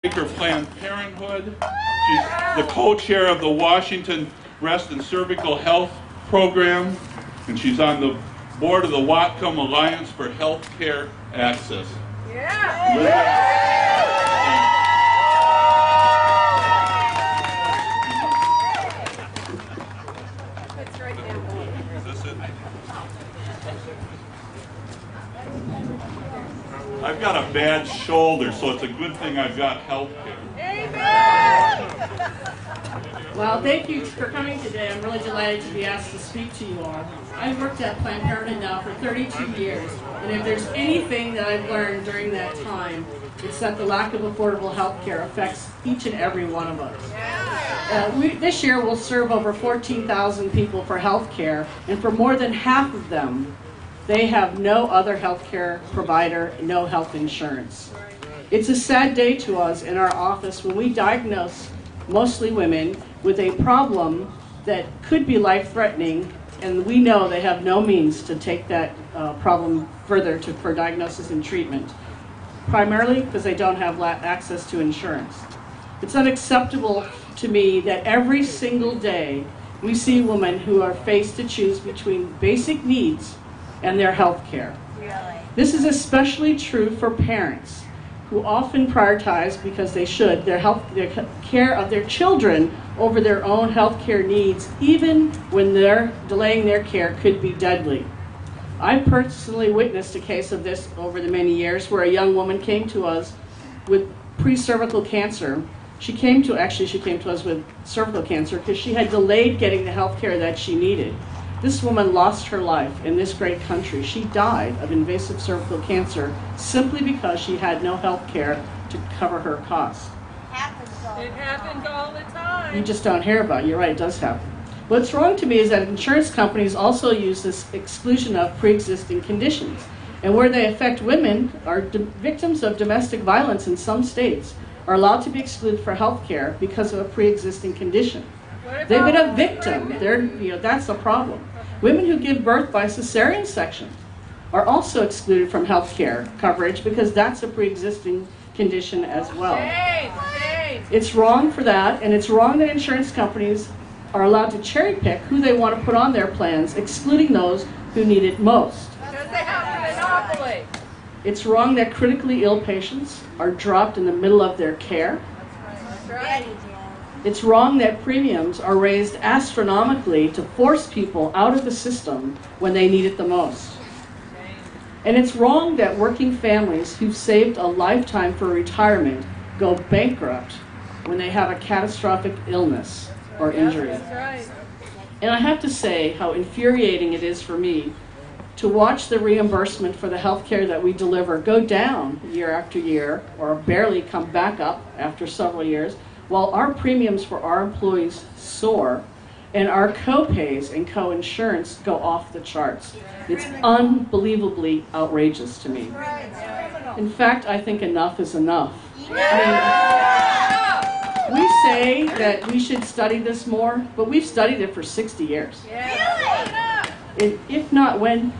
Planned Parenthood. She's the co-chair of the Washington Breast and Cervical Health Program, and she's on the board of the Whatcom Alliance for Healthcare Access. I've got a bad shoulder, so it's a good thing I've got health care. Amen! Well, thank you for coming today. I'm really delighted to be asked to speak to you all. I've worked at Planned Parenthood now for 32 years, and if there's anything that I've learned during that time, it's that the lack of affordable health care affects each and every one of us. This year we'll serve over 14,000 people for health care, and for more than half of them, they have no other health care provider, no health insurance. It's a sad day to us in our office when we diagnose mostly women with a problem that could be life-threatening, and we know they have no means to take that problem further for diagnosis and treatment, primarily because they don't have access to insurance. It's unacceptable to me that every single day we see women who are faced to choose between basic needs and their health care. Really? This is especially true for parents who often prioritize, because they should, their care of their children over their own health care needs, even when delaying their care could be deadly. I personally witnessed a case of this over the many years where a young woman came to us with pre-cervical cancer. She came to us with cervical cancer because she had delayed getting the health care that she needed. This woman lost her life in this great country. She died of invasive cervical cancer simply because she had no health care to cover her costs. It happens all the time. You just don't hear about it. You're right, it does happen. What's wrong to me is that insurance companies also use this exclusion of pre-existing conditions. And where they affect women, are victims of domestic violence in some states are allowed to be excluded for health care because of a pre-existing condition. They've been a victim. That's the problem. Women who give birth by cesarean section are also excluded from health care coverage because that's a pre-existing condition as well. It's wrong for that, and it's wrong that insurance companies are allowed to cherry pick who they want to put on their plans, excluding those who need it most. Because they have a monopoly. It's wrong that critically ill patients are dropped in the middle of their care. That's right. It's wrong that premiums are raised astronomically to force people out of the system when they need it the most. And it's wrong that working families who've saved a lifetime for retirement go bankrupt when they have a catastrophic illness or injury. That's right. And I have to say how infuriating it is for me to watch the reimbursement for the health care that we deliver go down year after year, or barely come back up after several years, while our premiums for our employees soar and our co-pays and co-insurance go off the charts. It's unbelievably outrageous to me. In fact, I think enough is enough. I mean, we say that we should study this more, but we've studied it for 60 years. If not when,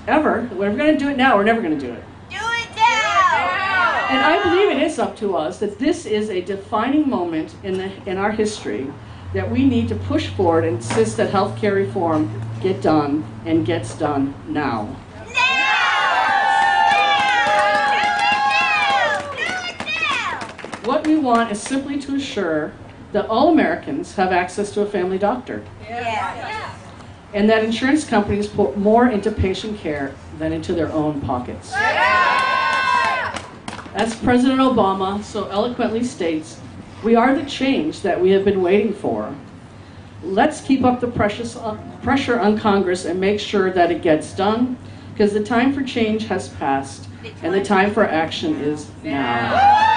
ever, if we're going to do it now, we're never going to do it. And I believe it is up to us that this is a defining moment in our history that we need to push forward and insist that health care reform get done and gets done now. What we want is simply to assure that all Americans have access to a family doctor. And that insurance companies put more into patient care than into their own pockets. As President Obama so eloquently states, we are the change that we have been waiting for. Let's keep up the pressure on Congress and make sure that it gets done, because the time for change has passed and the time for action is now.